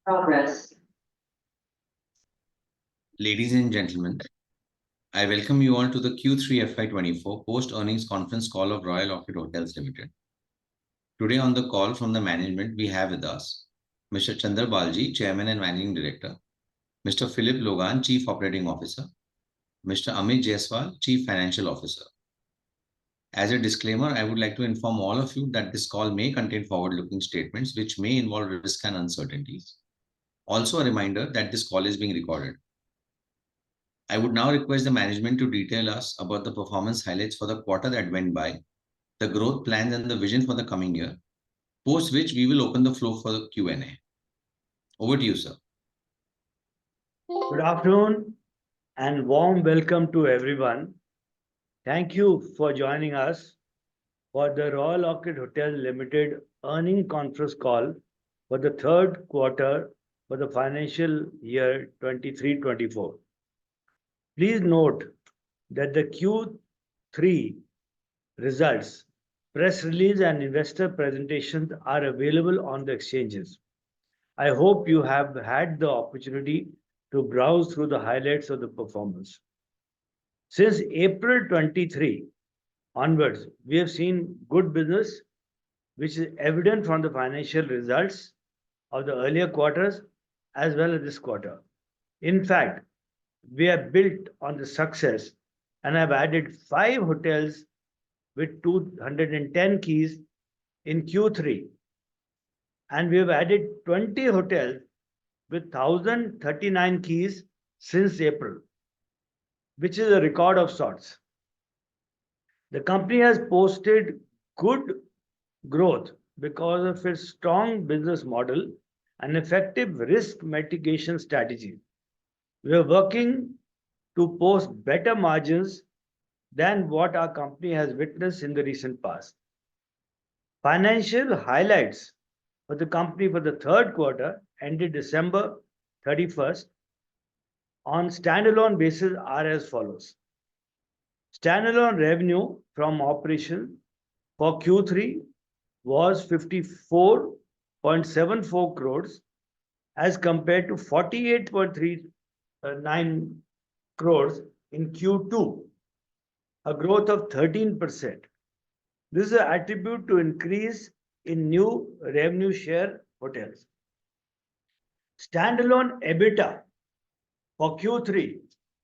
Progress. Ladies and gentlemen, I welcome you all to the Q3FY24 post-earnings conference call of Royal Orchid Hotels Limited. Today on the call from the management, we have with us Mr. Chandra Balji, Chairman and Managing Director, Mr. Philip Logan, Chief Operating Officer, Mr. Amit Jaiswal, Chief Financial Officer. As a disclaimer, I would like to inform all of you that this call may contain forward-looking statements which may involve risks and uncertainties. Also a reminder that this call is being recorded. I would now request the management to detail us about the performance highlights for the quarter that went by, the growth plans and the vision for the coming year, post which we will open the floor for the Q&A. Over to you, sir. Good afternoon and warm welcome to everyone. Thank you for joining us for the Royal Orchid Hotel Limited earnings conference call for the third quarter for the financial year 23-24. Please note that the Q3 results, press release and investor presentations are available on the exchanges. I hope you have had the opportunity to browse through the highlights of the performance. Since April 23 onwards, we have seen good business, which is evident from the financial results of the earlier quarters as well as this quarter. In fact, we have built on the success and have added 5 hotels with 210 keys in Q3. And we have added 20 hotels with 1,039 keys since April, which is a record of sorts. The company has posted good growth because of its strong business model and effective risk mitigation strategy. We are working to post better margins than what our company has witnessed in the recent past. Financial highlights for the company for the third quarter ended December 31st on standalone basis are as follows. Standalone revenue from operation for Q3 was 54.74 crores as compared to 48.39 crores in Q2, a growth of 13%. This is an attribute to increase in new revenue share hotels. Standalone EBITDA for Q3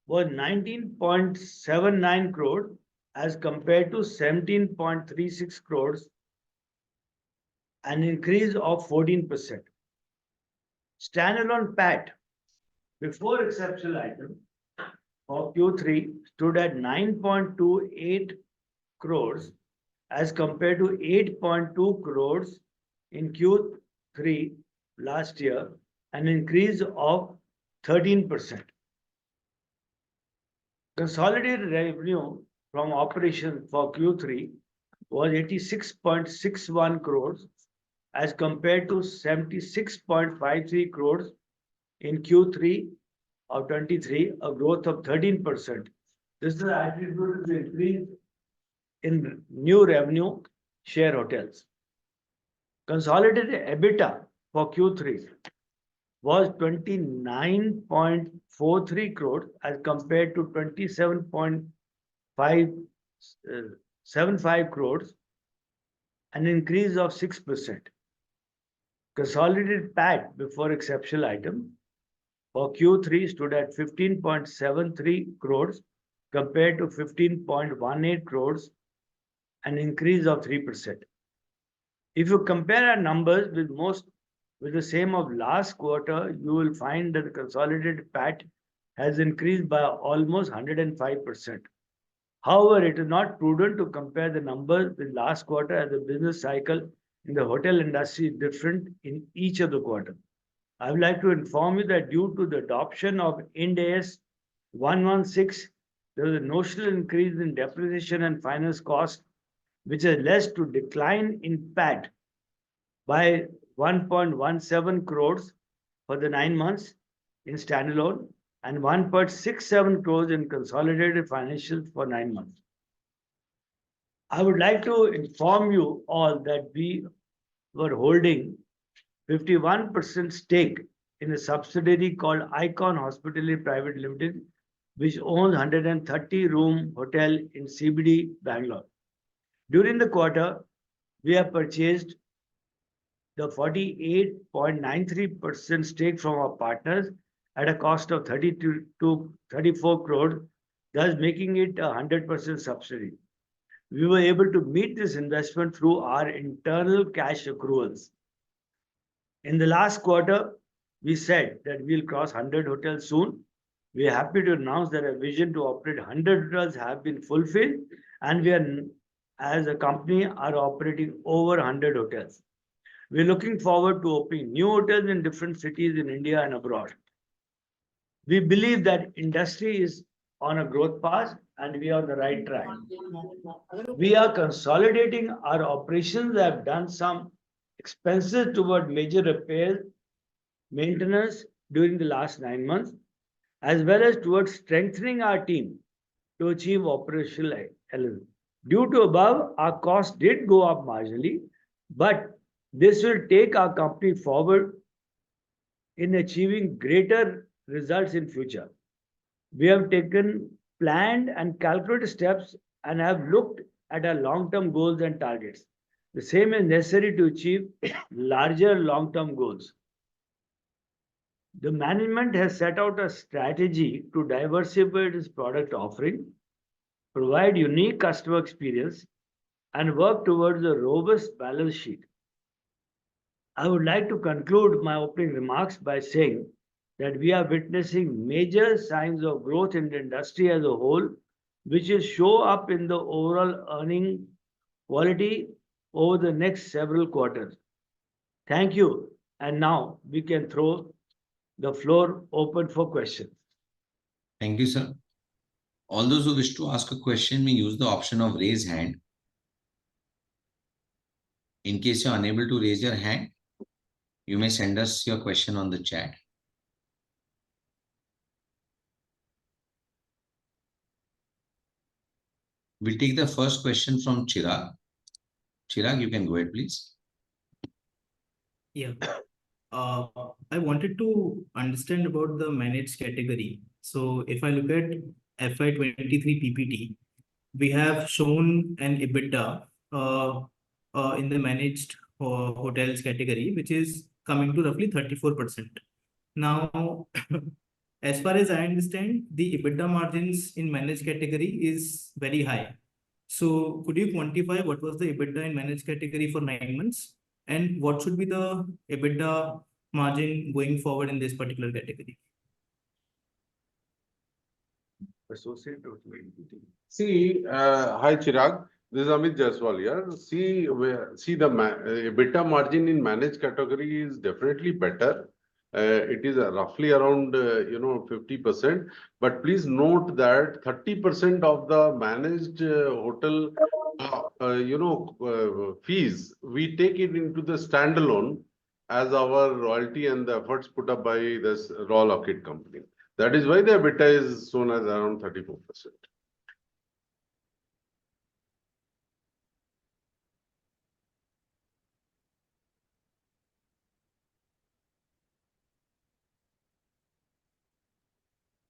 was 19.79 crores as compared to 17.36 crores, an increase of 14%. Standalone PAT before exceptional item for Q3 stood at 9.28 crores as compared to 8.2 crores in Q3 last year, an increase of 13%. Consolidated revenue from operations for Q3 was 86.61 crores as compared to 76.53 crores in Q3 of 23, a growth of 13%. This is attributed to the increase in new revenue share hotels. Consolidated EBITDA for Q3 was 29.43 crores as compared to 27.575 crores, an increase of 6%. Consolidated PAT before exceptional item for Q3 stood at 15.73 crores compared to 15.18 crores, an increase of 3%. If you compare our numbers with the same of last quarter, you will find that the consolidated PAT has increased by almost 105%. However, it is not prudent to compare the numbers with last quarter as the business cycle in the hotel industry is different in each of the quarters. I would like to inform you that due to the adoption of Ind AS 116, there was a notional increase in depreciation and finance cost, which has led to decline in PAT by 1.17 crores for the 9 months in standalone and 1.67 crores in consolidated financials for 9 months. I would like to inform you all that we were holding 51% stake in a subsidiary called Icon Hospitality Private Limited, which owns 130-room hotel in CBD, Bangalore. During the quarter, we have purchased the 48.93% stake from our partners at a cost of 32 to 34 crores, thus making it a 100% subsidiary. We were able to meet this investment through our internal cash accruals. In the last quarter, we said that we'll cross 100 hotels soon. We are happy to announce that our vision to operate 100 hotels have been fulfilled, and we are, as a company, are operating over 100 hotels. We're looking forward to opening new hotels in different cities in India and abroad. We believe that industry is on a growth path and we are on the right track. We are consolidating our operations, have done some expenses toward major repairs, maintenance during the last 9 months, as well as towards strengthening our team to achieve operational excellence. Due to above, our cost did go up marginally, but this will take our company forward in achieving greater results in future. We have taken planned and calculated steps and have looked at our long-term goals and targets. The same is necessary to achieve larger long-term goals. The management has set out a strategy to diversify its product offering, provide unique customer experience, and work towards a robust balance sheet. I would like to conclude my opening remarks by saying that we are witnessing major signs of growth in the industry as a whole, which will show up in the overall earning quality over the next several quarters. Thank you. And now we can throw the floor open for questions. Thank you, sir. All those who wish to ask a question may use the option of raise hand. In case you're unable to raise your hand, you may send us your question on the chat. We'll take the first question from Chirag. Chirag, you can go ahead, please. Yeah. I wanted to understand about the managed category. So if I look at FY23 PPT, we have shown an EBITDA in the managed hotels category, which is coming to roughly 34%. Now, as far as I understand, the EBITDA margins in managed category is very high. So could you quantify what was the EBITDA in managed category for 9 months? And what should be the EBITDA margin going forward in this particular category? See, hi Chirag, this is Amit Jaiswal here. See the EBITDA margin in managed category is definitely better. It is roughly around 50%. But please note that 30% of the managed hotel fees, we take it into the standalone as our royalty and the efforts put up by this Royal Orchid company. That is why the EBITDA is shown as around 34%.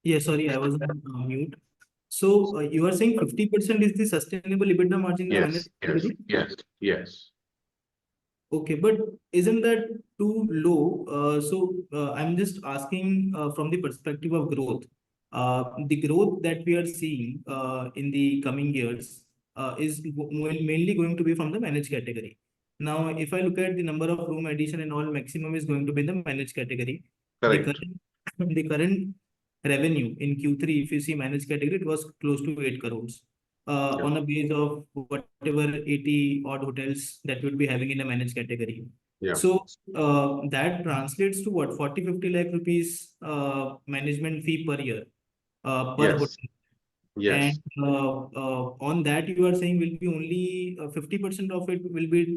Yeah, sorry, I was on mute. So you are saying 50% is the sustainable EBITDA margin in the managed category? Yes. Okay, but isn't that too low? I'm just asking from the perspective of growth. The growth that we are seeing in the coming years is mainly going to be from the managed category. Now, if I look at the number of room addition and all, maximum is going to be in the managed category. Correct. The current revenue in Q3, if you see managed category, it was close to 8 crores. On a base of whatever 80 odd hotels that would be having in a managed category. Yeah. So that translates to what, 40-50 lakh rupees management fee per year per hotel. Yes. And on that you are saying will be only 50% of it will be.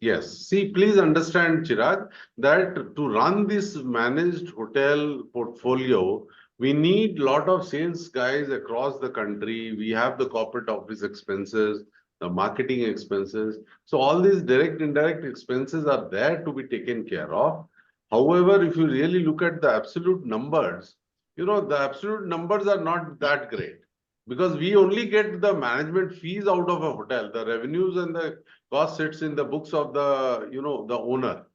Yes. See, please understand, Chirag, that to run this managed hotel portfolio, we need a lot of sales guys across the country. We have the corporate office expenses, the marketing expenses. So all these direct, indirect expenses are there to be taken care of. However, if you really look at the absolute numbers, the absolute numbers are not that great because we only get the management fees out of a hotel. The revenues and the cost sits in the books of the owner.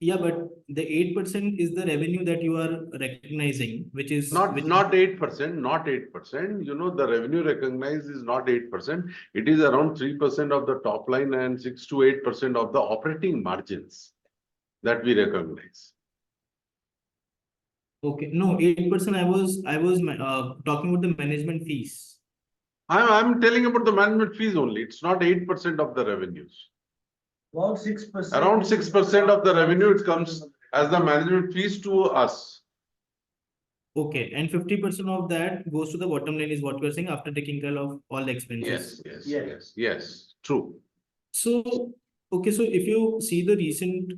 Yeah, but the 8% is the revenue that you are recognizing, which is Not 8%, not 8%. The revenue recognized is not 8%. It is around 3% of the top line and 6 to 8% of the operating margins that we recognize. okay. No, 8%. I was talking about the management fees. I'm telling about the management fees only. It's not 8% of the revenues. About 6%. Around 6% of the revenue it comes as the management fees to us. Okay, and 50% of that goes to the bottom line is what we're saying after taking care of all the expenses. Yes. True. So, okay, so if you see the recent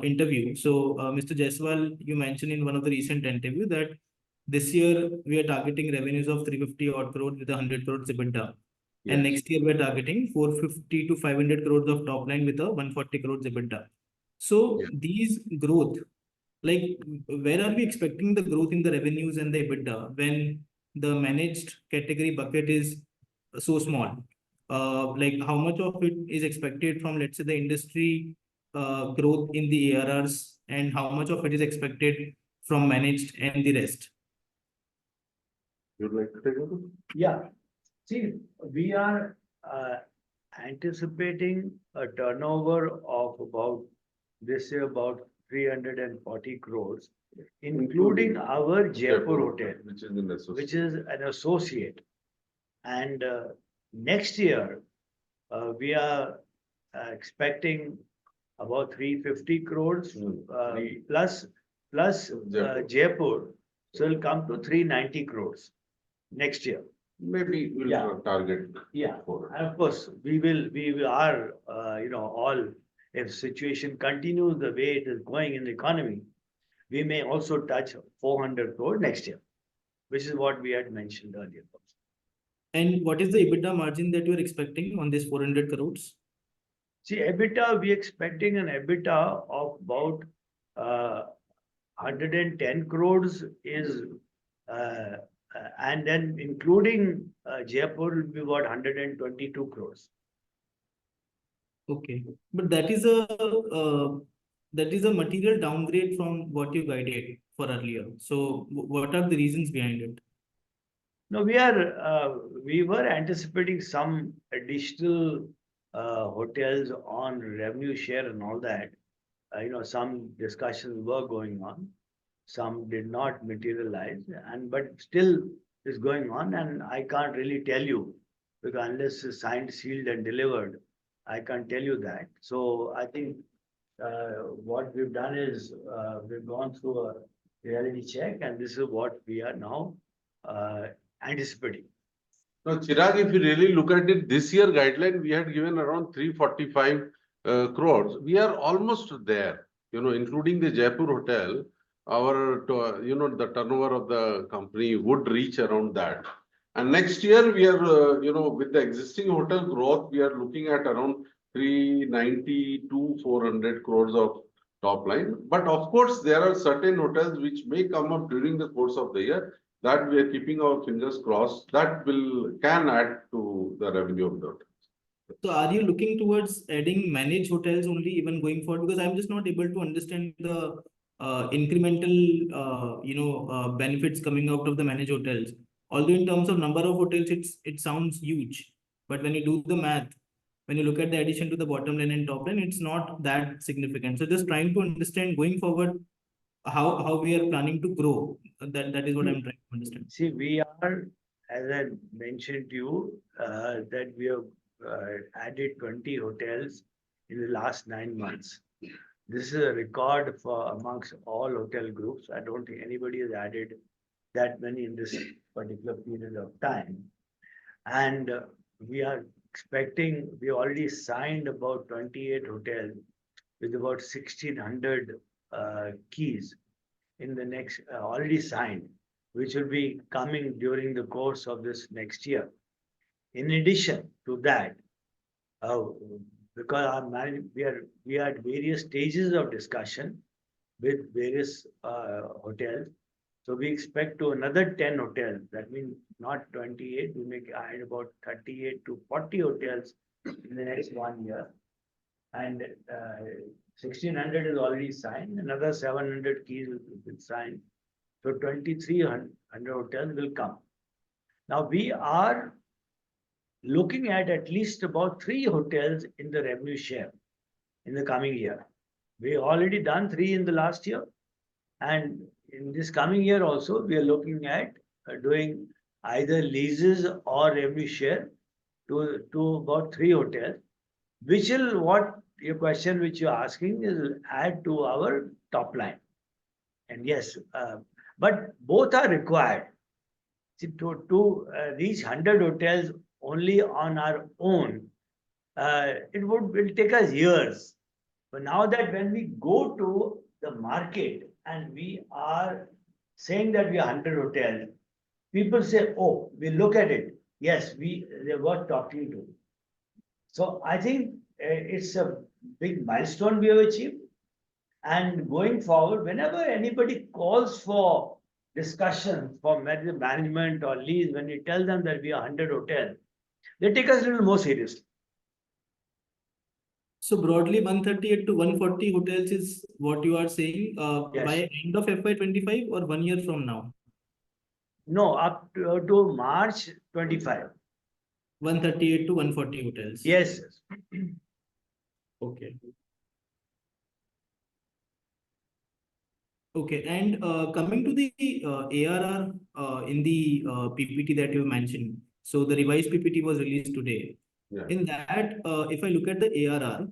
interview, so Mr. Jaiswal, you mentioned in one of the recent interview that this year we are targeting revenues of 350 odd crores with 100 crores EBITDA. And Yes. next year we're targeting 450 to 500 crores of top line with a 140 crores EBITDA. So Yeah. these growth, like where are we expecting the growth in the revenues and the EBITDA when the managed category bucket is so small? Like how much of it is expected from, let's say, the industry growth in the ARRs, and how much of it is expected from managed and the rest? You'd like to take over? Yeah. See, we are anticipating a turnover of about this year about 340 crores, including our Jaipur hotel, Which is in the which is an associate. And next year, we are expecting about 350 crores plus Jaipur. Jaipur. So it'll come to 390 crores next year. Maybe we'll Yeah. target. Yeah, for and of course, we are, all, if situation continues the way it is going in the economy, we may also touch 400 crore next year, which is what we had mentioned earlier. And what is the EBITDA margin that you are expecting on this 400 crores? See, EBITDA, we expecting an EBITDA of about 110 crores is, and then including Jaipur will be about 122 crores. Okay, but that is a material downgrade from what you guided for earlier. So what are the reasons behind it? No, we were anticipating some additional hotels on revenue share and all that. Some discussions were going on. Some did not materialize, but still is going on, and I can't really tell you because unless it's signed, sealed, and delivered, I can't tell you that. So I think what we've done is we've gone through a reality check, and this is what we are now anticipating. Now, Chirag, if you really look at it, this year guideline, we had given around 345 crores. We are almost there, including the Jaipur hotel. The turnover of the company would reach around that. And next year, we are, with the existing hotel growth, we are looking at around 390 to 400 crores of top line. But of course, there are certain hotels which may come up during the course of the year that we are keeping our fingers crossed that can add to the revenue of the hotel. So are you looking towards adding managed hotels only even going forward? Because I'm just not able to understand the incremental benefits coming out of the managed hotels. Although in terms of number of hotels, it sounds huge, but when you do the math, when you look at the addition to the bottom line and top line, it's not that significant. So just trying to understand going forward how we are planning to grow. That is what I'm trying to understand. See, we are, as I mentioned to you, that we have added 20 hotels in the last 9 months. This is a record for amongst all hotel groups. I don't think anybody has added that many in this particular period of time. And we are expecting, we already signed about 28 hotels with about 1,600 keys in the next, already signed, which will be coming during the course of this next year. In addition to that, because we are at various stages of discussion with various hotels. So we expect to another 10 hotels. That means not 28. We may add about 38 to 40 hotels in the next 1 year. And 1,600 is already signed. Another 700 keys will be signed. So 2,300 hotels will come. Now we are looking at least about 3 hotels in the revenue share in the coming year. We already done 3 in the last year. And in this coming year also, we are looking at doing either leases or revenue share to about 3 hotels, which will, what your question which you're asking is, add to our top line. And yes, but both are required. See, to reach 100 hotels only on our own, it will take us years. But now that when we go to the market and we are saying that we are 100 hotels, people say, oh, we look at it. Yes, they were talking to. So I think it's a big milestone we have achieved. And going forward, whenever anybody calls for discussion for management or lease, when we tell them that we are 100 hotels, they take us a little more seriously. So broadly, 138 to 140 hotels is what you are saying Yes. by end of FY25 or 1 year from now? No, up to March 25. 138 to 140 hotels. Yes. Okay. Okay, and coming to the ARR in the PPT that you mentioned. So the revised PPT was released today. Yeah. In that, if I look at the ARR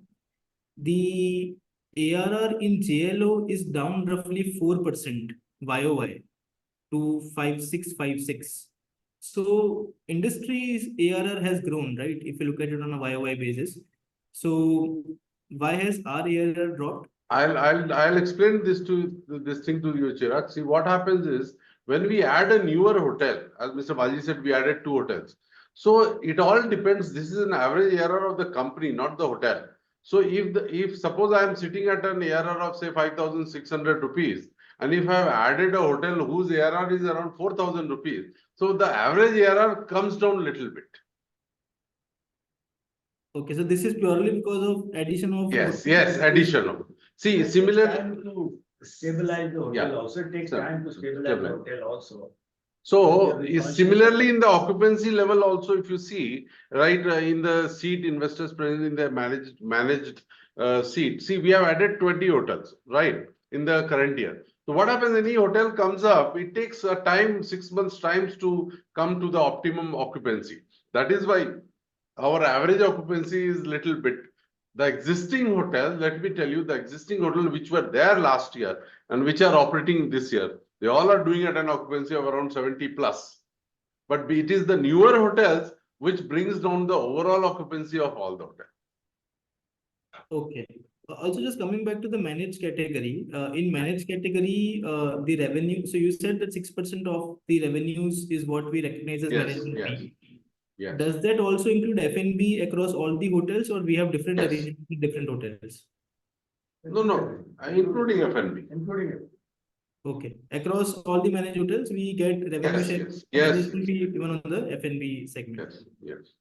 in JLO is down roughly 4% YOY to 5656. So industry's ARR has grown, right? If you look at it on a YOY basis. So why has our ARR dropped? I'll explain this thing to you, Chirag. See, what happens is when we add a newer hotel, as Mr. Baji said, we added 2 hotels. So it all depends. This is an average ARR of the company, not the hotel. So if suppose I am sitting at an ARR of say 5,600 rupees, and if I have added a hotel whose ARR is around 4,000 rupees, so the average ARR comes down a little bit. Okay, so this is purely because of addition of Yes, additional. See, similar to stabilize the hotel Yeah. also. It takes Sure. time to stabilize the hotel also. So similarly in the occupancy level also, if you see, right, in the seat investors present in the managed seat, see, we have added 20 hotels, right, in the current year. So what happens, any hotel comes up, it takes a time, 6 months times to come to the optimum occupancy. That is why our average occupancy is little bit. The existing hotel, let me tell you, the existing hotel which were there last year and which are operating this year, they all are doing at an occupancy of around 70 plus. But it is the newer hotels which brings down the overall occupancy of all the hotels. Okay. Also, just coming back to the managed category, in managed category, the revenue, so you said that 6% of the revenues is what we recognize as management fee. Yes. Does that also include F&B across all the hotels, or we have different Yes. arrangements with different hotels? No, including F&B. Including it. Okay. Across all the managed hotels, we get revenue share management fee even on the F&B segment. Yes.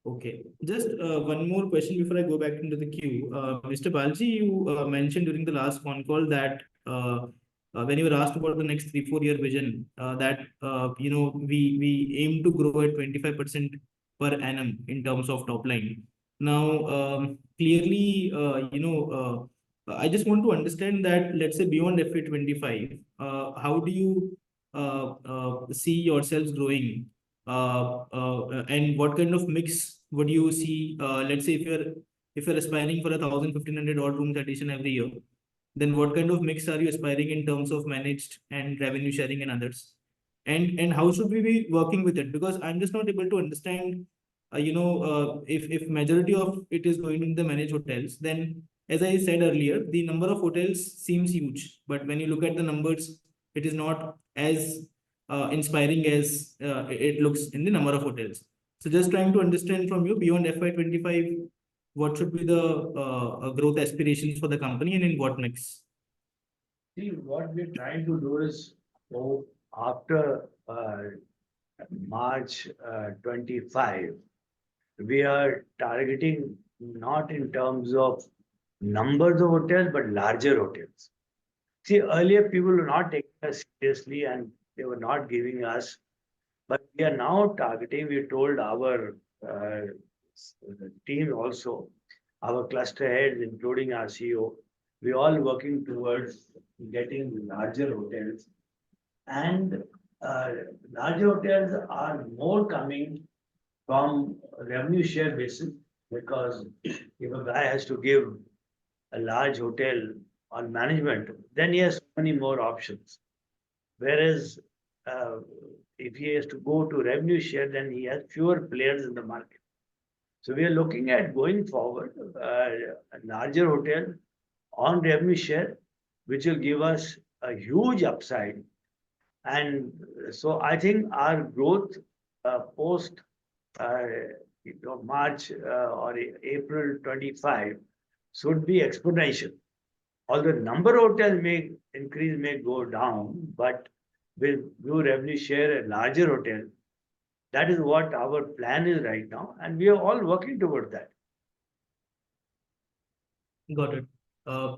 Okay. Just one more question before I go back into the queue. Mr. Balji, you mentioned during the last phone call that when you were asked about the next 3-4 year vision, that we aim to grow at 25% per annum in terms of top line. Now, clearly, I just want to understand that, let's say beyond FY25, how do you see yourselves growing? And what kind of mix would you see? Let's say if you're aspiring for 1,000-1,500 odd rooms addition every year, then what kind of mix are you aspiring in terms of managed and revenue sharing and others? And how should we be working with it? Because I'm just not able to understand, if majority of it is going in the managed hotels, then as I said earlier, the number of hotels seems huge, but when you look at the numbers, it is not as inspiring as it looks in the number of hotels. So just trying to understand from you beyond FY25, what should be the growth aspirations for the company and in what mix? See, what we're trying to do is, so after March 25, we are targeting not in terms of numbers of hotels, but larger hotels. See, earlier people were not taking us seriously and they were not giving us, but we are now targeting, we told our team also, our cluster heads, including our CEO, we all working towards getting larger hotels. And uh, larger hotels are more coming from revenue share basis, because if a guy has to give a large hotel on management, then he has so many more options. Whereas uh, if he has to go to revenue share, then he has fewer players in the market. So we are looking at going forward a larger hotel on revenue share, which will give us a huge upside. And so I think our growth post uh, March or April 25 should be exponential. Although number of hotels may increase, may go down, but with new revenue share, a larger hotel, that is what our plan is right now, and we are all working toward that. Got it.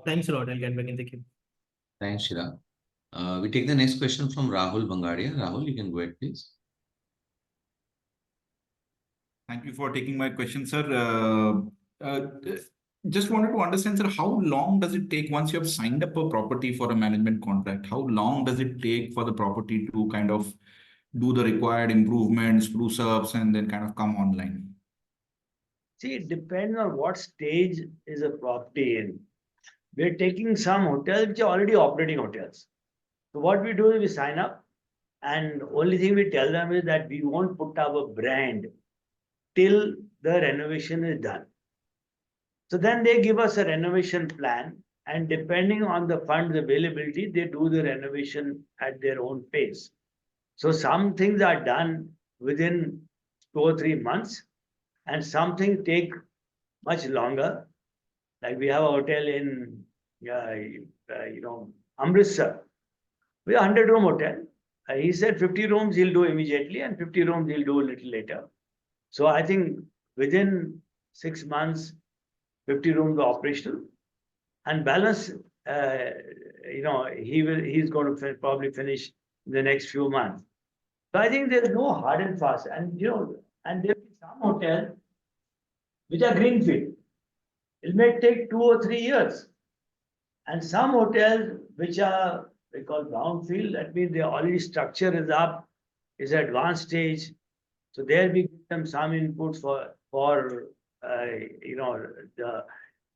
Thanks a lot. I'll get back in the queue. Thanks, Chirag. We take the next question from Rahul Bangadia. Rahul, you can go ahead, please. Thank you for taking my question, sir. Uh, just wanted to understand, sir, how long does it take once you have signed up a property for a management contract? How long does it take for the property to kind of do the required improvements, spruce ups, and then kind of come online? See, it depends on what stage is a property in. We're taking some hotels which are already operating hotels. So what we do is we sign up, and only thing we tell them is that we won't put our brand till the renovation is done. So then they give us a renovation plan, and depending on the funds availability, they do the renovation at their own pace. So some things are done within 2 or 3 months, and some things take much longer. Like we have a hotel in, Amritsar. We have a 100-room hotel. He said 50 rooms he'll do immediately, and 50 rooms he'll do a little later. So I think within 6 months, 50 rooms are operational, and balance, he's going to probably finish in the next few months. So I think there's no hard and fast, and and there will be some hotels which are greenfield. It may take 2 or 3 years, and some hotels which are, they call brownfield, that means the already structure is up, is at advanced stage. So there we give them some inputs for the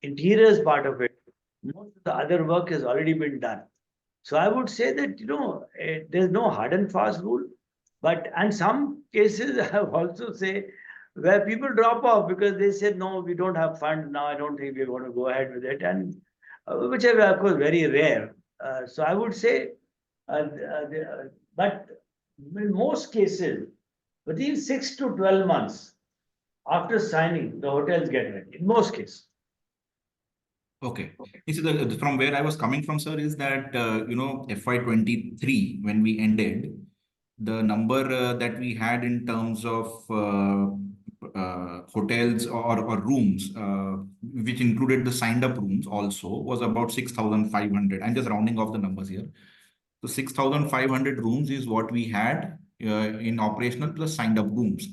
interiors part of it. Most of the other work has already been done. So I would say that there's no hard and fast rule, and some cases I have also say where people drop off because they said no, we don't have funds now. I don't think we're going to go ahead with it, and which are of course very rare. So I would say, but in most cases, within 6 to 12 months after signing, the hotels get ready. In most cases. Okay. You see, from where I was coming from, sir, is that, FY23, when we ended, the number that we had in terms of hotels or rooms, which included the signed up rooms also, was about 6,500. I'm just rounding off the numbers here. So 6,500 rooms is what we had in operational plus signed up rooms.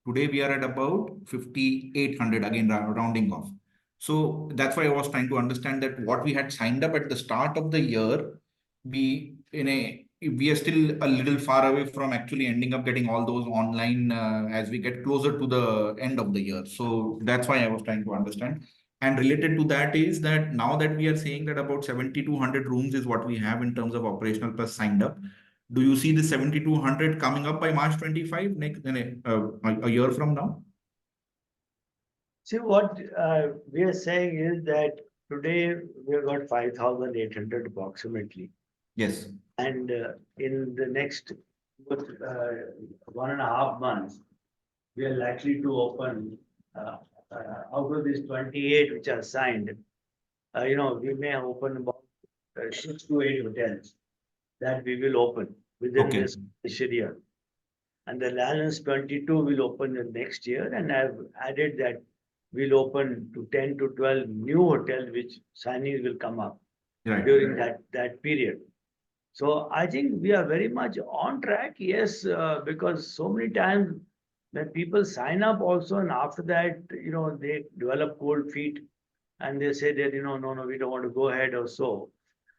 Today we are at about 5,800, again rounding off. So that's why I was trying to understand that what we had signed up at the start of the year, we are still a little far away from actually ending up getting all those online as we get closer to the end of the year. So that's why I was trying to understand. And related to that is that now that we are saying that about 7,200 rooms is what we have in terms of operational plus signed up, do you see the 7,200 coming up by March 25, a year from now? See, what we are saying is that today we've got 5,800 approximately. Yes. And in the next 1.5 months, we are likely to open out of these 28 which are signed, we may open about 6 to 8 hotels that we will open within Okay. this year. And the balance 22 will open the next year, and I've added that we'll open to 10 to 12 new hotels which signings will come up Right. during that period. So I think we are very much on track, yes, because so many times when people sign up also, and after that, they develop cold feet and they say that, no, we don't want to go ahead or so.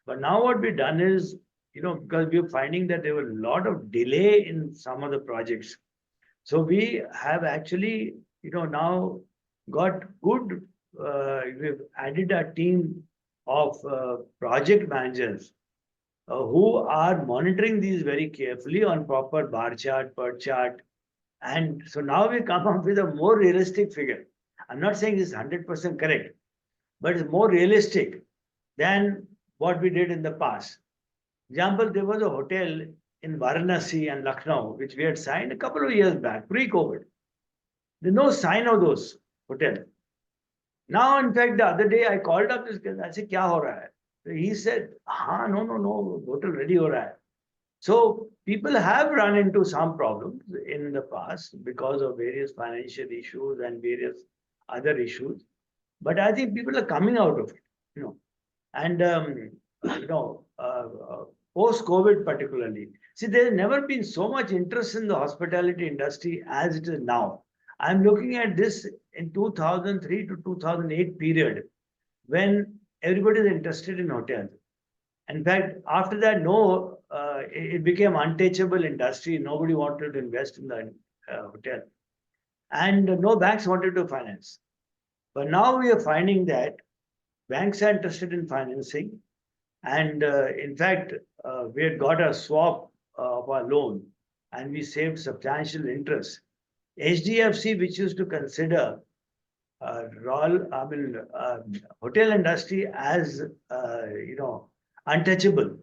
But now what we've done is, because we're finding that there were a lot of delay in some of the projects. So we have actually, now got good, we've added a team of project managers who are monitoring these very carefully on proper bar chart, per chart. And so now we come up with a more realistic figure. I'm not saying it's 100% correct, but it's more realistic than what we did in the past. Example, there was a hotel in Varanasi and Lucknow, which we had signed a couple of years back, pre-COVID. There's no sign of those hotels. Now, in fact, the other day I called up this guy. I said, "Kya ho raha hai?" So he said, no, hotel ready ho raha hai. So people have run into some problems in the past because of various financial issues and various other issues. But I think people are coming out of it, And, post-COVID particularly. See, there's never been so much interest in the hospitality industry as it is now. I'm looking at this in 2003 to 2008 period when everybody is interested in hotels. In fact, after that, it became untouchable industry. Nobody wanted to invest in the hotel. And no banks wanted to finance. But now we are finding that banks are interested in financing. And in fact, we had got a swap of our loan and we saved substantial interest. HDFC, which used to consider hotel industry as, untouchable.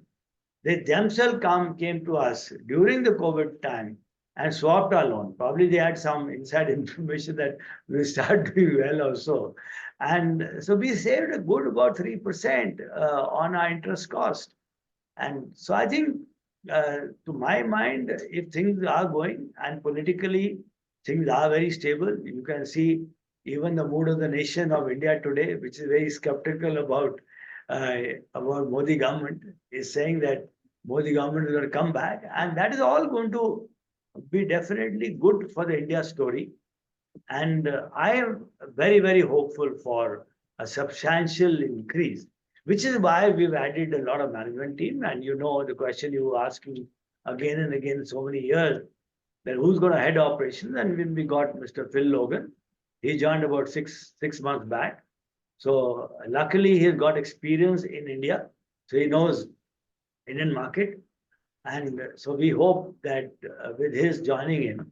They themselves came to us during the COVID time and swapped our loan. Probably they had some inside information that we start doing well also. And so we saved a good about 3% on our interest cost. And so I think, to my mind, if things are going and politically things are very stable, you can see even the mood of the nation of India today, which is very skeptical about Modi government, is saying that Modi government is going to come back, and that is all going to be definitely good for the India story. And I am very, very hopeful for a substantial increase, which is why we've added a lot of management team. And the question you were asking again and again so many years, that who's going to head operations? And when we got Mr. Phil Logan, he joined about six months back. So luckily he's got experience in India, so he knows Indian market. And so we hope that with his joining in,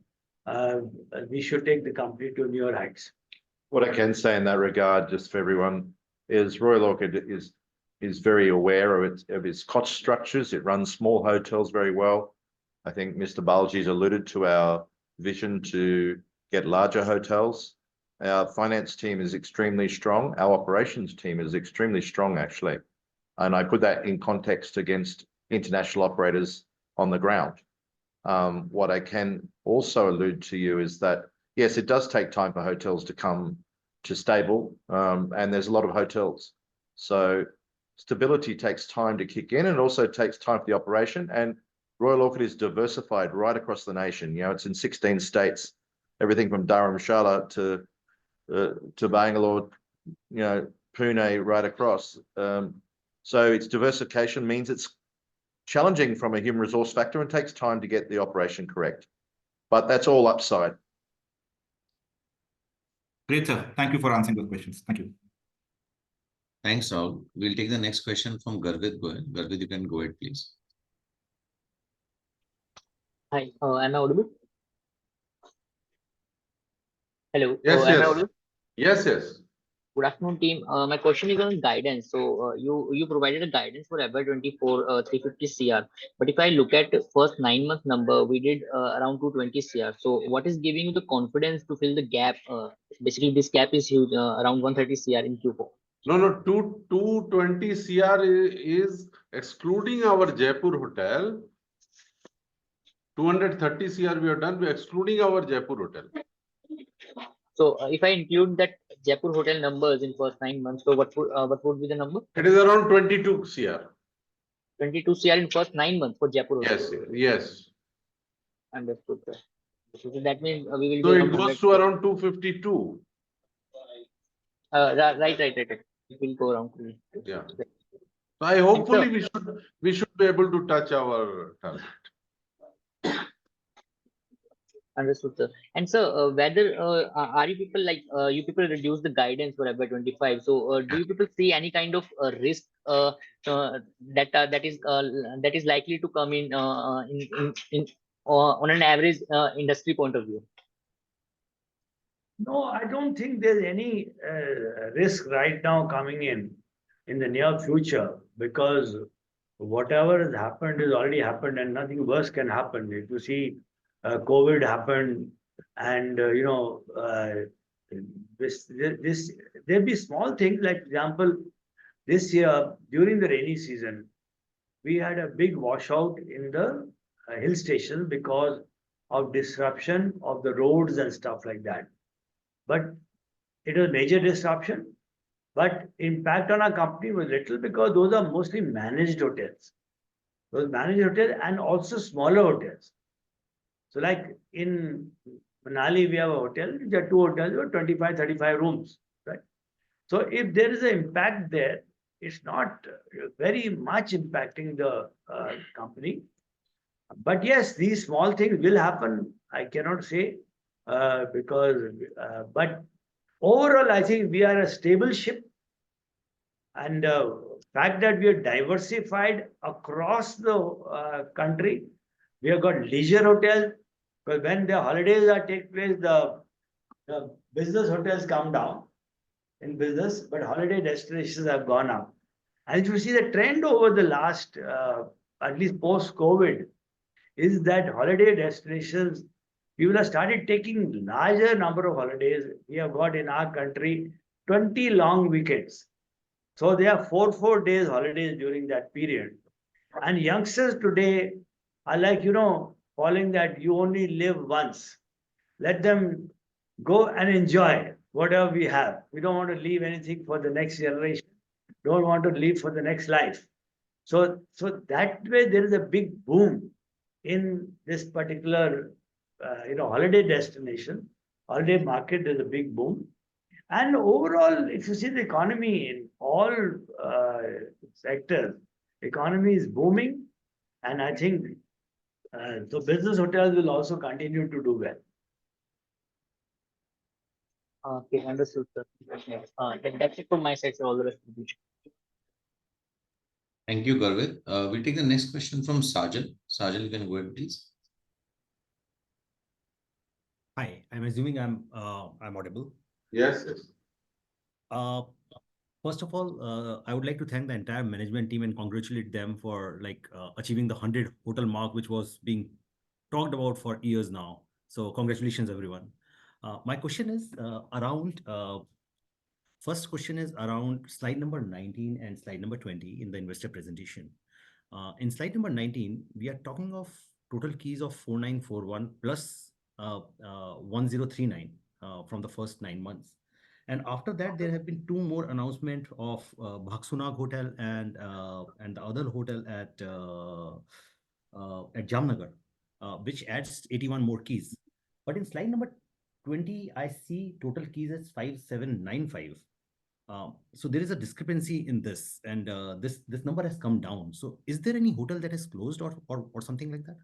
we should take the company to newer heights. What I can say in that regard, just for everyone, is Royal Orchid is very aware of its cost structures. It runs small hotels very well. I think Mr. Balji's alluded to our vision to get larger hotels. Our finance team is extremely strong. Our operations team is extremely strong, actually. And I put that in context against international operators on the ground. What I can also allude to you is that, yes, it does take time for hotels to come to stable, and there's a lot of hotels. So stability takes time to kick in, and it also takes time for the operation. And Royal Orchid is diversified right across the nation. It's in 16 states, everything from Dharamshala to Bangalore, Pune, right across. So its diversification means it's challenging from a human resource factor and takes time to get the operation correct. But that's all upside. Great, sir. Thank you for answering those questions. Thank you. Thanks, Raul. We'll take the next question from Garvit. Garvit, you can go ahead, please. Hi, am I audible? Hello. Yes, Am I yes. audible? Yes, yes. Good afternoon, team. My question is on guidance. So, you provided a guidance for FY24 350 CR. But if I look at the first 9 month number, we did around 220 CR. So, what is giving you the confidence to fill the gap? Basically, this gap is huge, around 130 CR in Q4. No, 220 CR is excluding our Jaipur hotel. 230 CR we have done, we are excluding our Jaipur hotel. So, if I include that Jaipur hotel numbers in first 9 months, so what would be the number? It is around 22 CR. 22 CR in first 9 months for Jaipur hotel. Yes, yes. Understood, sir. So that means we will So be it around goes 100. to around 252. Right. It will go around. Yeah. So I hopefully we should be able to touch our target. Understood, sir. And sir, whether are you people like you people reduce the guidance for FY25? So do you people see any kind of risk that is likely to come in on an average industry point of view? No, I don't think there's any risk right now coming in the near future, because whatever has already happened, and nothing worse can happen. If you see, COVID happened, and there'll be small things, like example, this year during the rainy season, we had a big washout in the hill station because of disruption of the roads and stuff like that. But it was major disruption, but impact on our company was little, because those are mostly managed hotels. Those managed hotels and also smaller hotels. So like in Manali, we have a hotel, there are two hotels with 25, 35 rooms, right? So if there is an impact there, it's not very much impacting the company. But yes, these small things will happen. I cannot say but overall, I think we are a stable ship, and fact that we are diversified across the country. We have got leisure hotels, because when the holidays take place, the business hotels come down in business, but holiday destinations have gone up. And if you see the trend over the last, at least post-COVID, is that holiday destinations, people have started taking larger number of holidays. We have got in our country 20 long weekends. So they are 4 days holidays during that period. And youngsters today are like, following that you only live once. Let them go and enjoy whatever we have. We don't want to leave anything for the next generation. Don't want to leave for the next life. So that way there is a big boom in this particular, holiday destination, holiday market. There's a big boom. And overall, if you see the economy in all sectors, economy is booming, and I think so business hotels will also continue to do well. Okay, understood, sir. That's it from my side, sir. All the best. Thank you, Garvit. We'll take the next question from Sajal. Sajal, you can go ahead, please. Hi, I'm assuming I'm audible. Yes. First of all, I would like to thank the entire management team and congratulate them for achieving the 100 hotel mark, which was being talked about for years now. So congratulations, everyone. My question is first question is around slide number 19 and slide number 20 in the investor presentation. In slide number 19, we are talking of total keys of 4941 plus 1039 from the first 9 months. And after that, there have been 2 more announcements of Bhaksunag Hotel and the other hotel at Jamnagar, which adds 81 more keys. But in slide number 20, I see total keys as 5795. So there is a discrepancy in this, and this number has come down. So is there any hotel that is closed or something like that?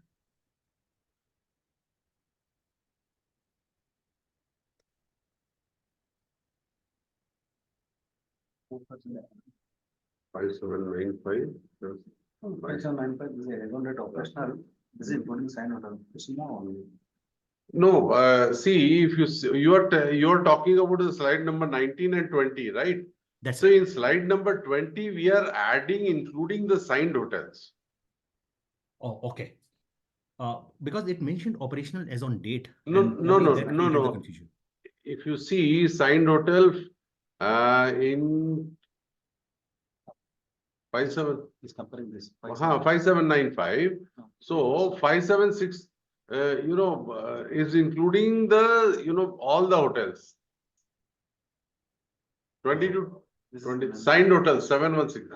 Five, 795. 5795 is a 800 operational. This is including sign hotel. It's more only. No, see, if you are talking about the slide number 19 and 20, right? That's So right. in slide number 20, we are adding, including the signed hotels. Oh, okay. Because it mentioned operational as on date, No, and no, probably no, that no, created the no. confusion. If you see signed hotel in 57, He's comparing this. 5795. So 576, is including the, all the hotels. 22, 20 signed hotels, 716.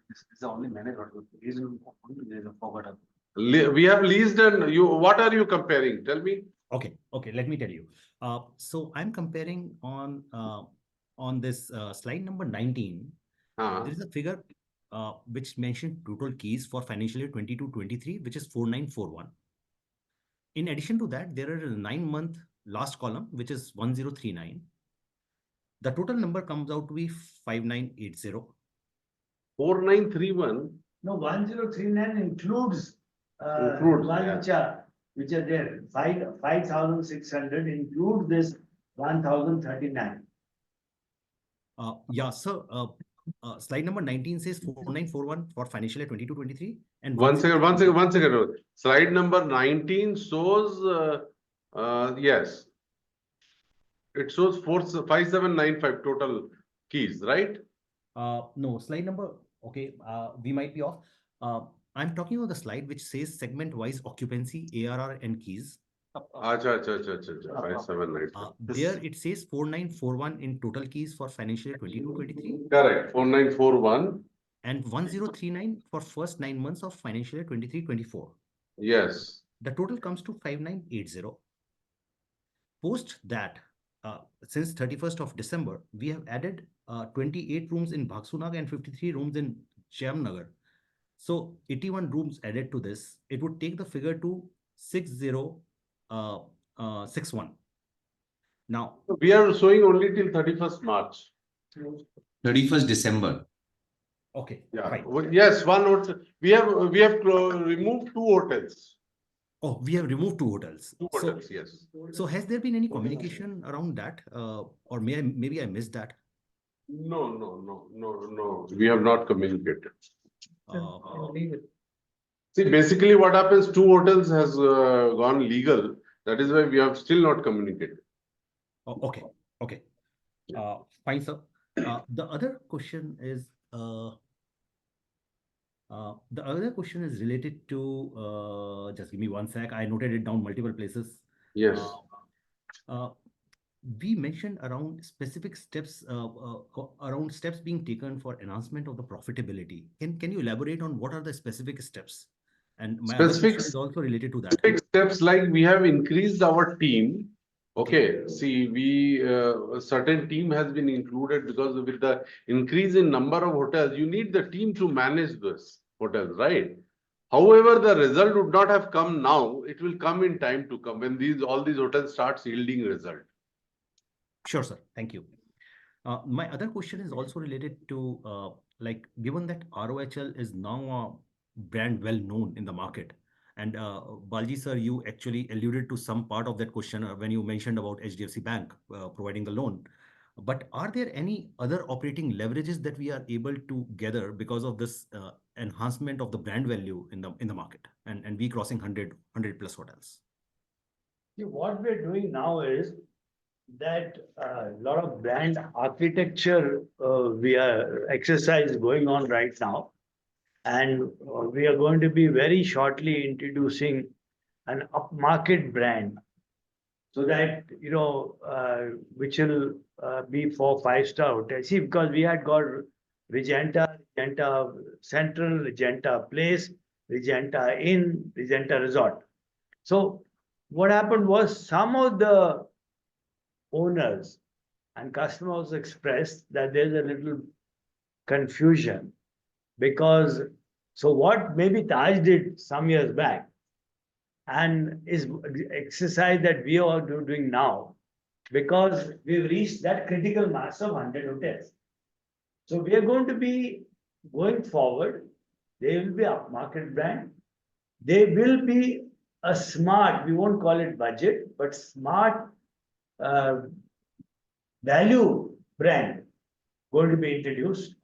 This is the only managed hotel. There is a forgot. We have leased and what are you comparing? Tell me. Okay, let me tell you. So I'm comparing on this slide number 19. There is a figure which mentioned total keys for financial year 22-23, which is 4941. In addition to that, there are a 9-month last column, which is 1039. The total number comes out to be 5980. 4931. No, 1039 includes Includes, one yeah. which are there. 5,600 include this 1,039. Yeah, sir. Slide number 19 says 4941 for financial year 22-23, and One second. Slide number 19 shows, yes, it shows 5795 total keys, right? No, slide number. Okay, we might be off. I'm talking about the slide which says segment-wise occupancy, ARR, and keys. Acha, 5795. There it says 4941 in total keys for financial year 22-23. Correct, 4941. And 1039 for first 9 months of financial year 23-24. Yes. The total comes to 5980. Post that, since 31st of December, we have added 28 rooms in Bhaksunag and 53 rooms in Jamnagar. So 81 rooms added to this. It would take the figure to 6061. Now we are showing only till 31st March. 31st December. Okay. Yeah. Fine. Yes, one hotel. We have removed 2 hotels. Oh, we have removed 2 hotels. 2 hotels, yes. So has there been any communication around that, or maybe I missed that? No. We have not communicated. Uh, See, basically what happens, 2 hotels has gone legal. That is why we have still not communicated. Okay. Fine, sir. The other question is related to just give me one sec. I noted it down multiple places. Yes. We mentioned around specific steps, around steps being taken for enhancement of the profitability. Can you elaborate on what are the specific steps? And my other question is also related to that. Specific steps like we have increased our team. Okay, see, a certain team has been included because with the increase in number of hotels, you need the team to manage this hotels, right? However, the result would not have come now. It will come in time to come when all these hotels starts yielding result. Sure, sir. Thank you. My other question is also related to like, given that ROHL is now a brand well known in the market, and Balji sir, you actually alluded to some part of that question when you mentioned about HDFC Bank providing the loan. But are there any other operating leverages that we are able to gather because of this enhancement of the brand value in the market, and we crossing 100 plus hotels? See, what we're doing now is that a lot of brand architecture we are exercise going on right now, and we are going to be very shortly introducing an upmarket brand, so that which will be for 5-star hotels. See, because we had got Regenta Central, Regenta Place, Regenta Inn, Regenta Resort. So what happened was some of the owners and customers expressed that there's a little confusion, because so what maybe Taj did some years back and is exercise that we are doing now, because we've reached that critical mass of 100 hotels. So we are going to be going forward. They will be upmarket brand. They will be a smart, we won't call it budget, but smart value brand going to be introduced.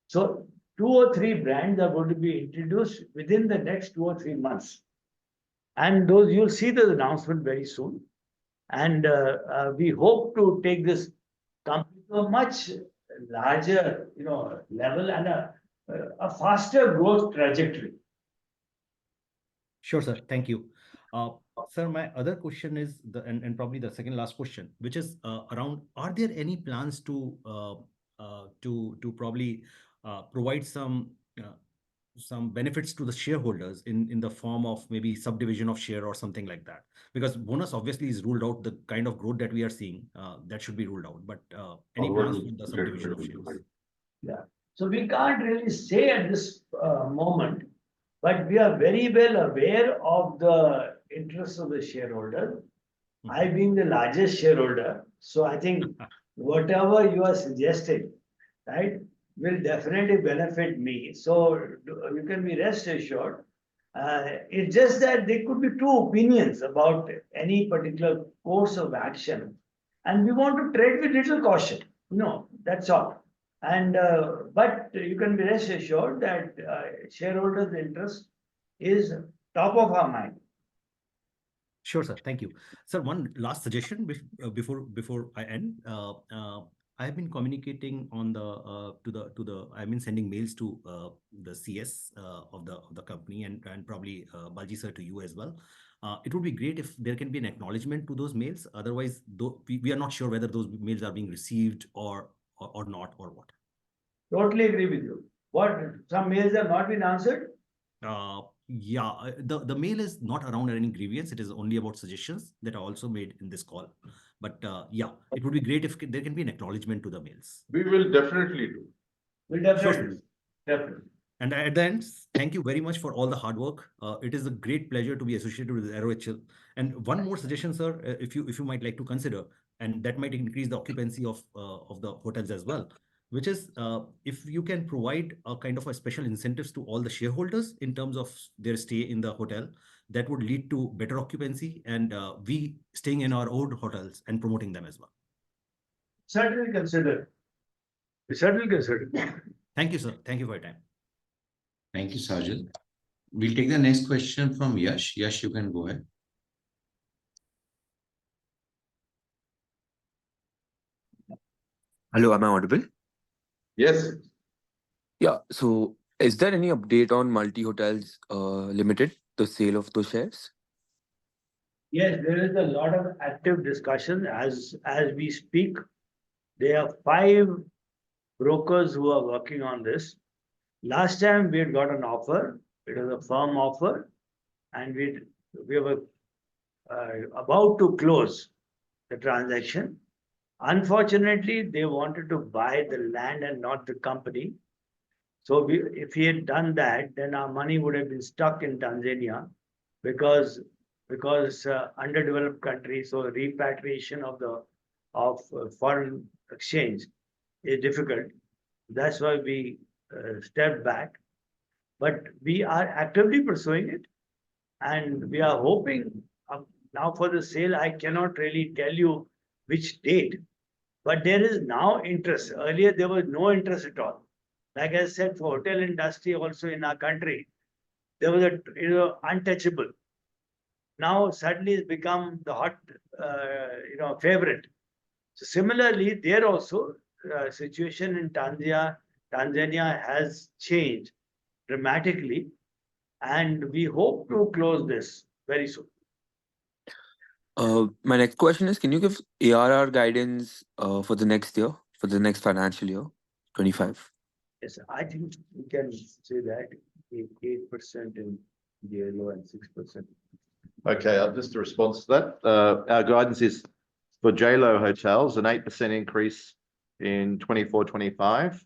So 2 or 3 brands are going to be introduced within the next 2 or 3 months. And those you'll see the announcement very soon. And we hope to take this company to a much larger, level and a faster growth trajectory. Sure, sir. Thank you. Sir, my other question is and probably the second last question, which is around: are there any plans to probably provide some benefits to the shareholders in the form of maybe subdivision of share or something like that? Because bonus obviously is ruled out. The kind of growth that we are seeing, that should be ruled out. But any plans for the subdivision of shares? Yeah. So we can't really say at this moment, but we are very well aware of the interests of the shareholder. I being the largest shareholder, so I think whatever you are suggesting, right, will definitely benefit me. So you can be rest assured. It's just that there could be 2 opinions about any particular course of action, and we want to tread with little caution. That's all. And but you can be rest assured that shareholders' interest is top of our mind. Sure, sir. Thank you. Sir, one last suggestion before I end. I've been communicating on I've been sending mails to the CS of the company and probably Balji sir to you as well. It would be great if there can be an acknowledgement to those mails. Otherwise, we are not sure whether those mails are being received or not, or what. Totally agree with you. What, some mails have not been answered? Yeah, the mail is not around any grievance. It is only about suggestions that are also made in this call. But yeah, it would be great if there can be an acknowledgement to the mails. We will definitely do. We'll definitely. Sure, sir. Definitely. And at the end, thank you very much for all the hard work. It is a great pleasure to be associated with ROHL. And one more suggestion, sir, if you might like to consider, and that might increase the occupancy of the hotels as well, which is if you can provide a kind of a special incentives to all the shareholders in terms of their stay in the hotel, that would lead to better occupancy and we staying in our old hotels and promoting them as well. Certainly consider. We certainly consider. Thank you, sir. Thank you for your time. Thank you, Sajid. We'll take the next question from Yash. Yash, you can go ahead. Hello, am I audible? Yes. Yeah, so is there any update on Multi Hotels Limited, the sale of those shares? Yes, there is a lot of active discussion as we speak. There are 5 brokers who are working on this. Last time we had got an offer. It was a firm offer, and we were about to close the transaction. Unfortunately, they wanted to buy the land and not the company. So if we had done that, then our money would have been stuck in Tanzania because underdeveloped country, so repatriation of foreign exchange is difficult. That's why we stepped back. But we are actively pursuing it, and we are hoping now for the sale. I cannot really tell you which date, but there is now interest. Earlier there was no interest at all. Like I said, for hotel industry also in our country, there was a untouchable. Now suddenly it's become the hot favorite. So similarly, there also situation in Tanzania has changed dramatically, and we hope to close this very soon. My next question is, can you give ARR guidance for the next year, for the next financial year, 25? Yes, I think we can say that 8% in yellow and 6%. Okay, just a response to that. Our guidance is for JLO hotels, an 8% increase in 24-25.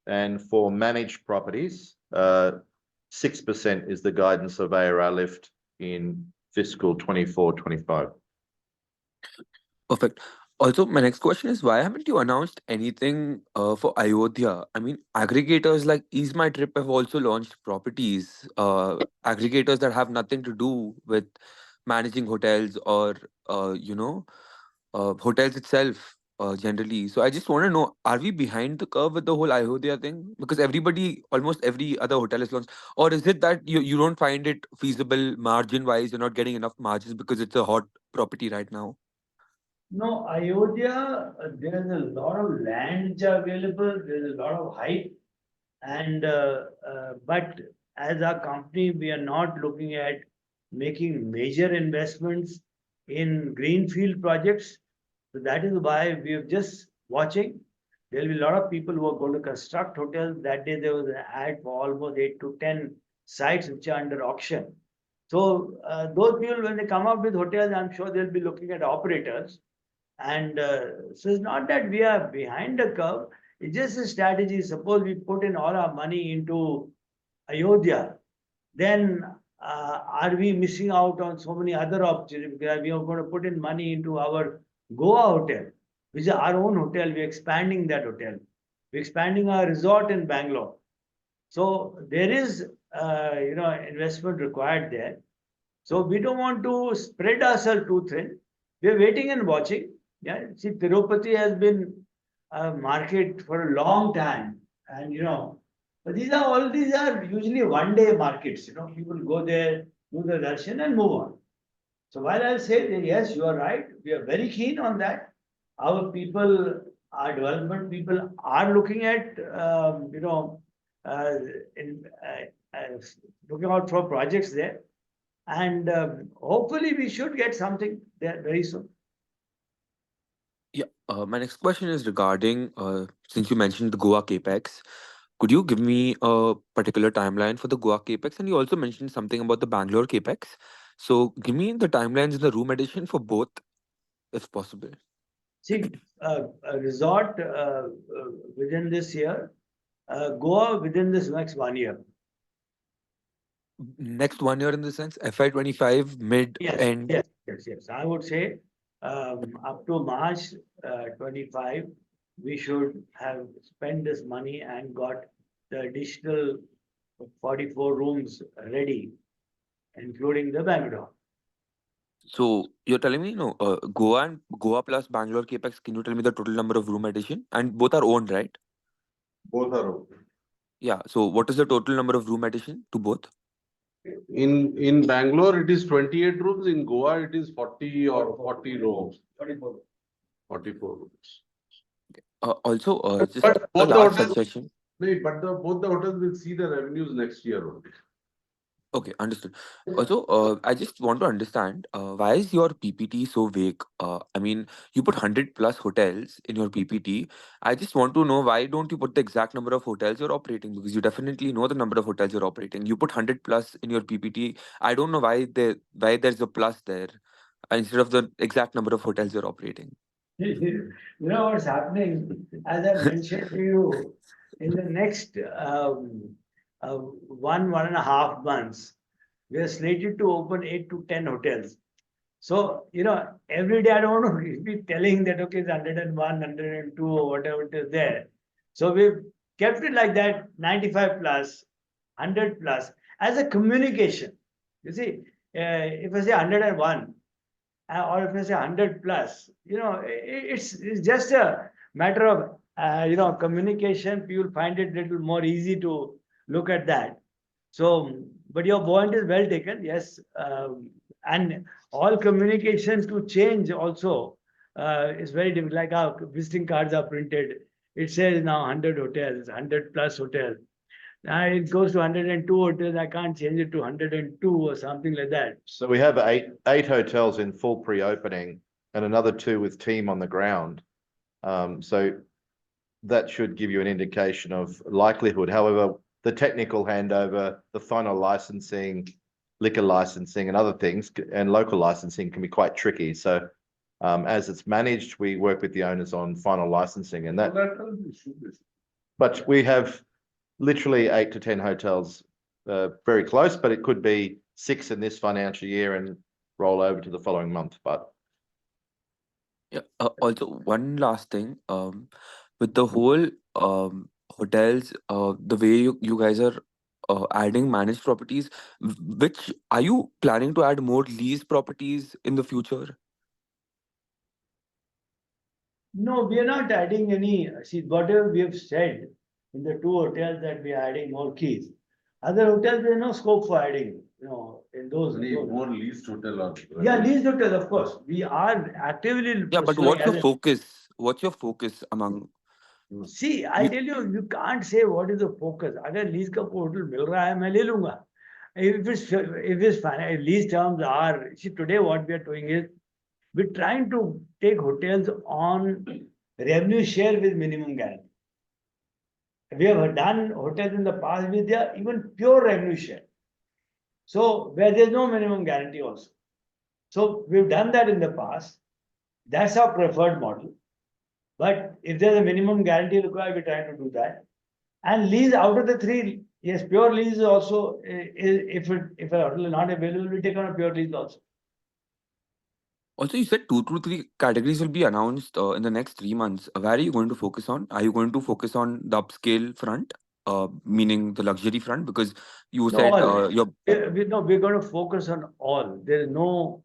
And for managed properties, 6% is the guidance of ARR lift in fiscal 24-25. Perfect. Also, my next question is why haven't you announced anything for Ayodhya? I mean, aggregators like Ease My Trip have also launched properties, aggregators that have nothing to do with managing hotels or, hotels itself generally. So I just want to know, are we behind the curve with the whole Ayodhya thing? Because everybody, almost every other hotel is launched. Or is it that you don't find it feasible margin-wise, you're not getting enough margins because it's a hot property right now? No, Ayodhya, there is a lot of land which are available, there is a lot of hype. And, but as a company, we are not looking at making major investments in greenfield projects. So that is why we are just watching. There will be a lot of people who are going to construct hotels. That day there was an ad for almost 8 to 10 sites which are under auction. So those people, when they come up with hotels, I'm sure they'll be looking at operators. And so it's not that we are behind the curve, it's just a strategy. Suppose we put in all our money into Ayodhya, then are we missing out on so many other opportunities? Because we are going to put in money into our Goa hotel, which is our own hotel. We're expanding that hotel. We're expanding our resort in Bangalore. So there is, investment required there. So we don't want to spread ourselves too thin. We're waiting and watching. Yeah, see, Tirupati has been a market for a long time, and but these are usually one-day markets. People go there, do the darshan, and move on. So while I'll say that yes, you are right, we are very keen on that. Our people, our development people are looking at, uh, in, looking out for projects there. And hopefully we should get something there very soon. Yeah, my next question is regarding since you mentioned the Goa capex, could you give me a particular timeline for the Goa capex? And you also mentioned something about the Bangalore capex. So give me the timelines in the room addition for both, if possible. See, a resort within this year, Goa within this next 1 year. Next 1 year in the sense, FY25 mid Yes, end. yes. I would say up to March 25, we should have spent this money and got the additional 44 rooms ready, including the Bangalore. So you're telling me, no, Goa plus Bangalore capex. Can you tell me the total number of room addition? And both are owned, right? Both are open. Yeah. So what is the total number of room addition to both? In Bangalore, it is 28 rooms. In Goa, it is 40 or 40 rooms. 44 rooms. Also, just But a both the last hotels, suggestion. both the hotels will see the revenues next year only. Okay, understood. Also, I just want to understand why is your PPT so vague? I mean, you put 100 plus hotels in your PPT. I just want to know why don't you put the exact number of hotels you're operating? Because you definitely know the number of hotels you're operating. You put 100 plus in your PPT. I don't know why there's a plus there instead of the exact number of hotels you're operating. You know what's happening? As I mentioned to you, in the next 1.5 months, we are slated to open 8 to 10 hotels. So, every day I don't want to be telling that, okay, it's 101, 102, or whatever it is there. So we've kept it like that, 95 plus, 100 plus, as a communication. You see, if I say 101, or if I say 100 plus, it's just a matter of, communication. People find it a little more easy to look at that. So, but your point is well taken, yes. And all communication to change also is very difficult. Like our visiting cards are printed. It says now 100 hotels, 100 plus hotels. Now it goes to 102 hotels. I can't change it to 102 or something like that. So we have eight hotels in full pre-opening and another 2 with team on the ground. So that should give you an indication of likelihood. However, the technical handover, the final licensing, liquor licensing and other things and local licensing can be quite tricky. So as it's managed, we work with the owners on final licensing and that. But we have literally 8 to 10 hotels very close, but it could be 6 in this financial year and roll over to the following month. But Yeah. Also, one last thing. With the whole hotels, the way you guys are adding managed properties, which are you planning to add more lease properties in the future? No, we are not adding any. See, whatever we have said in the two hotels that we are adding more keys. Other hotels, there is no scope for adding, in those. Any more leased hotel or? Yeah, leased hotels, of course. We are actively Yeah, but pursuing what's your as a- focus? What's your focus among? See, I tell you, you can't say what is the focus. अगर lease का hotel मिल रहा है, मैं ले लूंगा. If it's fine, lease terms are. See, today what we are doing is we're trying to take hotels on revenue share with minimum guarantee. We have done hotels in the past with their even pure revenue share. So where there's no minimum guarantee also. So we've done that in the past. That's our preferred model. But if there's a minimum guarantee required, we're trying to do that. And lease out of the three, yes, pure lease is also, if a hotel is not available, we take on a pure lease also. Also, you said 2 to 3 categories will be announced in the next 3 months. Where are you going to focus on? Are you going to focus on the upscale front, meaning the luxury front? Because you said No, your we're going to focus on all. There is no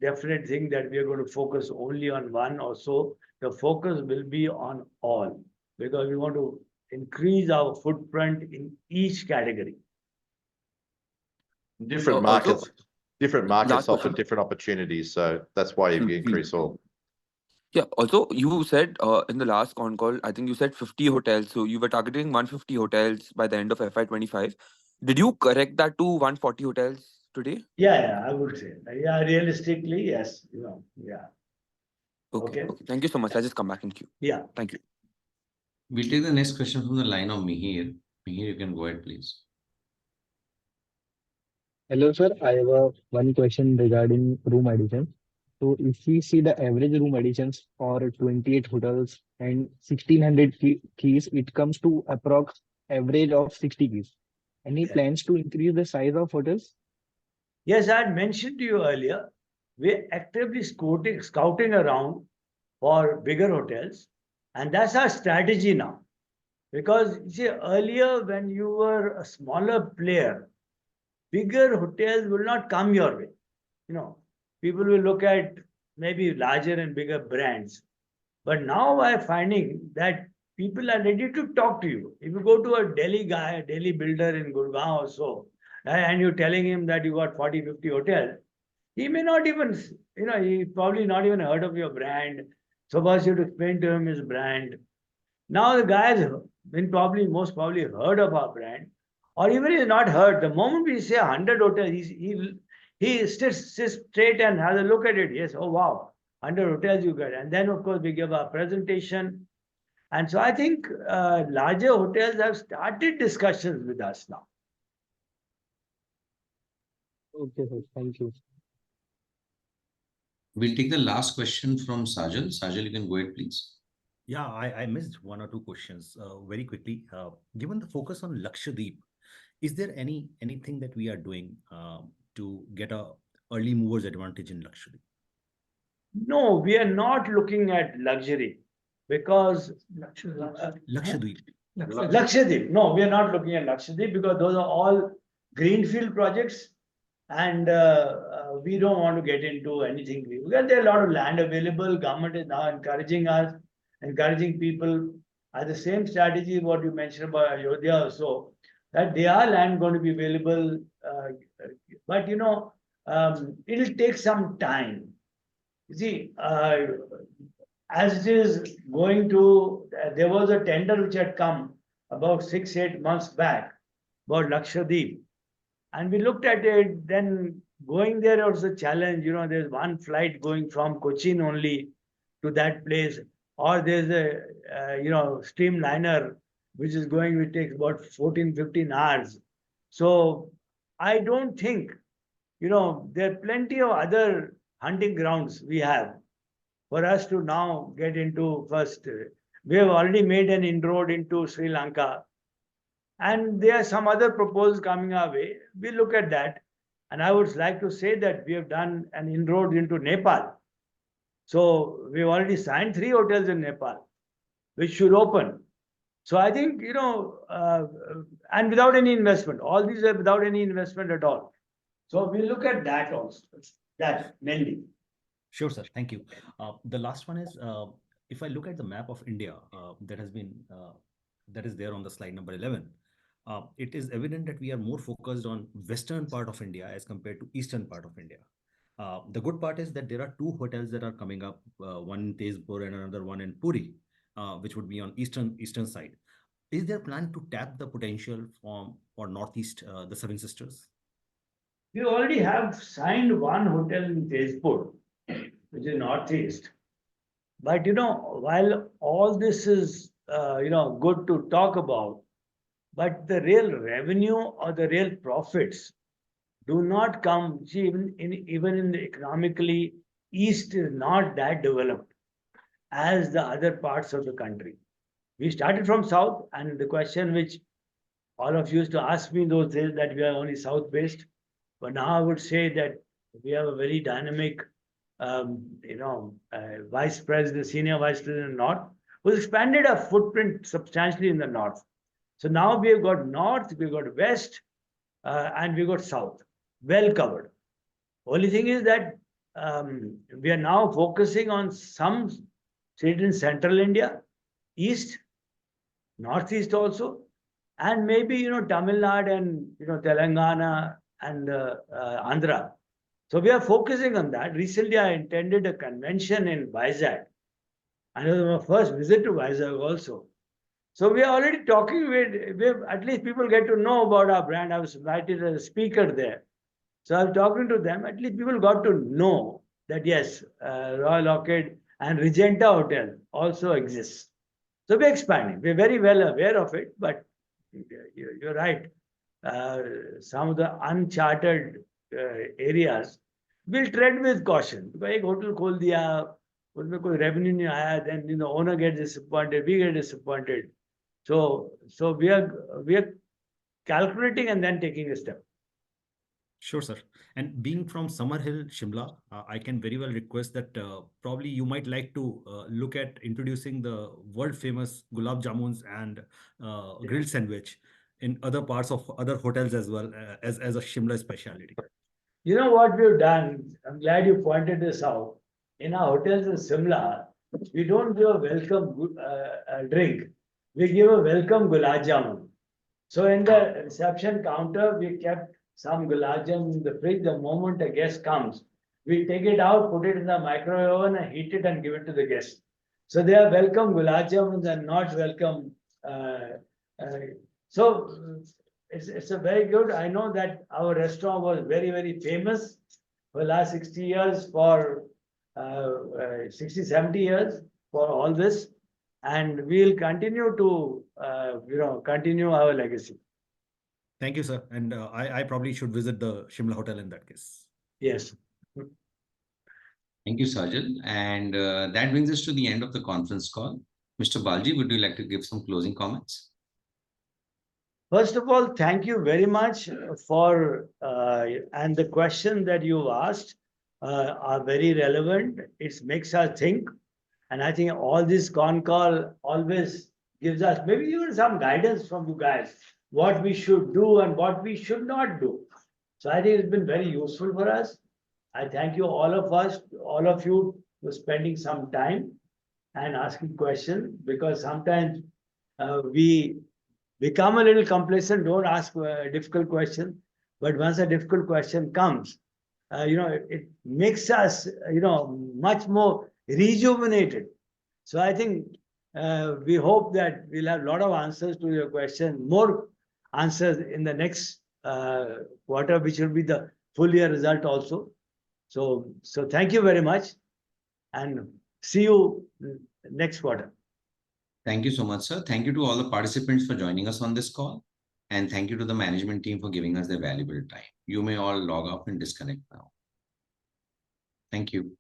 definite thing that we are going to focus only on one or so. The focus will be on all because we want to increase our footprint in each category. Different also markets, different markets last offer question. different opportunities, so that's why you increase all. Yeah. Also, you said in the last con call, I think you said 50 hotels. So you were targeting 150 hotels by the end of FY25. Did you correct that to 140 hotels today? Yeah, I would say. Yeah, realistically, yes. Yeah. Okay. Okay. Okay. Thank you so much. I'll just come back in queue. Yeah. Thank you. We'll take the next question from the line of Mihir. Mihir, you can go ahead, please. Hello, sir. I have one question regarding room addition. So, if we see the average room additions for 28 hotels and 1600 keys, it comes to approx average of 60 keys. Any Yeah. plans to increase the size of hotels? Yes, I had mentioned to you earlier, we're actively scouting around for bigger hotels, and that's our strategy now. Because you see, earlier when you were a smaller player, bigger hotels will not come your way. People will look at maybe larger and bigger brands. But now I'm finding that people are ready to talk to you. If you go to a Delhi guy, a Delhi builder in Gurgaon or so, and you're telling him that you got 40, 50 hotels, he may not even, he probably not even heard of your brand. So first you have to explain to him his brand. Now the guy has been most probably heard of our brand, or even he's not heard. The moment we say 100 hotels, he sits straight and has a look at it. Yes, oh wow, 100 hotels you get. And then of course we give our presentation. And so I think larger hotels have started discussions with us now. Okay, sir. Thank you. We'll take the last question from Sajal. Sajal, you can go ahead, please. Yeah, I missed one or two questions very quickly. Given the focus on Lakshadweep, is there anything that we are doing to get a early movers advantage in Lakshadweep? No, we are not looking at luxury because Lakshadweep. Lakshadweep. No, we are not looking at Lakshadweep because those are all greenfield projects, and we don't want to get into anything. Because there are a lot of land available. Government is now encouraging us, encouraging people. The same strategy what you mentioned about Ayodhya also, that there are land going to be available, but it'll take some time. You see, as it is going to, there was a tender which had come about 6-8 months back about Lakshadweep. And we looked at it, then going there was a challenge. There's one flight going from Cochin only to that place, or there's a, streamliner which is going, which takes about 14-15 hours. So I don't think, there are plenty of other hunting grounds we have for us to now get into first. We have already made an inroad into Sri Lanka, and there are some other proposals coming our way. We look at that. And I would like to say that we have done an inroad into Nepal. So we've already signed 3 hotels in Nepal, which should open. So I think, and without any investment, all these are without any investment at all. So we look at that also, that mainly. Sure, sir. Thank you. The last one is, if I look at the map of India that is there on the slide number 11, it is evident that we are more focused on western part of India as compared to eastern part of India. The good part is that there are 2 hotels that are coming up, one in Tezpur and another one in Puri, which would be on eastern side. Is there a plan to tap the potential from or northeast, the Seven Sisters? We already have signed 1 hotel in Tezpur, which is northeast. But while all this is good to talk about, but the real revenue or the real profits do not come. See, even in the economically, east is not that developed as the other parts of the country. We started from south, and the question which all of you used to ask me those days that we are only south based, but now I would say that we have a very dynamic vice president, senior vice president in north, who's expanded our footprint substantially in the north. So now we have got north, we've got west, and we've got south, well covered. Only thing is that we are now focusing on some states in central India, east, northeast also, and maybe Tamil Nadu and Telangana and Andhra. So we are focusing on that. Recently, I attended a convention in Vizag, and it was my first visit to Vizag also. So we are already talking with at least people get to know about our brand. I was invited as a speaker there. So I was talking to them. At least people got to know that yes, Royal Orchid and Regenta Hotel also exists. So we're expanding. We're very well aware of it, but you're right. Some of the uncharted areas will tread with caution. Because एक hotel खोल दिया, उसमें कोई revenue नहीं आया, then the owner gets disappointed, we get disappointed. So we are calculating and then taking a step. Sure, sir. And being from Summerhill, Shimla, I can very well request that probably you might like to look at introducing the world famous gulab jamuns and grilled sandwich in other parts of other hotels as well, as a Shimla specialty. You know what we've done? I'm glad you pointed this out. In our hotels in Shimla, we don't give a welcome drink. We give a welcome gulab jamun. So in the reception counter, we kept some gulab jamun in the fridge. The moment a guest comes, we take it out, put it in the microwave oven, and heat it and give it to the guest. So they are welcome gulab jamuns and not welcome. So it's a very good. I know that our restaurant was very, very famous for the last 60 years, for 60, 70 years for all this. And we'll continue to, continue our legacy. Thank you, sir. And I probably should visit the Shimla Hotel in that case. Yes. Thank you, Sajal. And that brings us to the end of the conference call. Mr. Balji, would you like to give some closing comments? First of all, thank you very much for, and the question that you asked are very relevant. It makes us think. And I think all this con call always gives us maybe even some guidance from you guys, what we should do and what we should not do. So I think it's been very useful for us. I thank you, all of us, all of you, for spending some time and asking questions, because sometimes we become a little complacent, don't ask a difficult question. But once a difficult question comes, it makes us, much more rejuvenated. So I think we hope that we'll have a lot of answers to your question, more answers in the next quarter, which will be the full year result also. So thank you very much, and see you next quarter. Thank you so much, sir. Thank you to all the participants for joining us on this call. And thank you to the management team for giving us their valuable time. You may all log off and disconnect now. Thank you.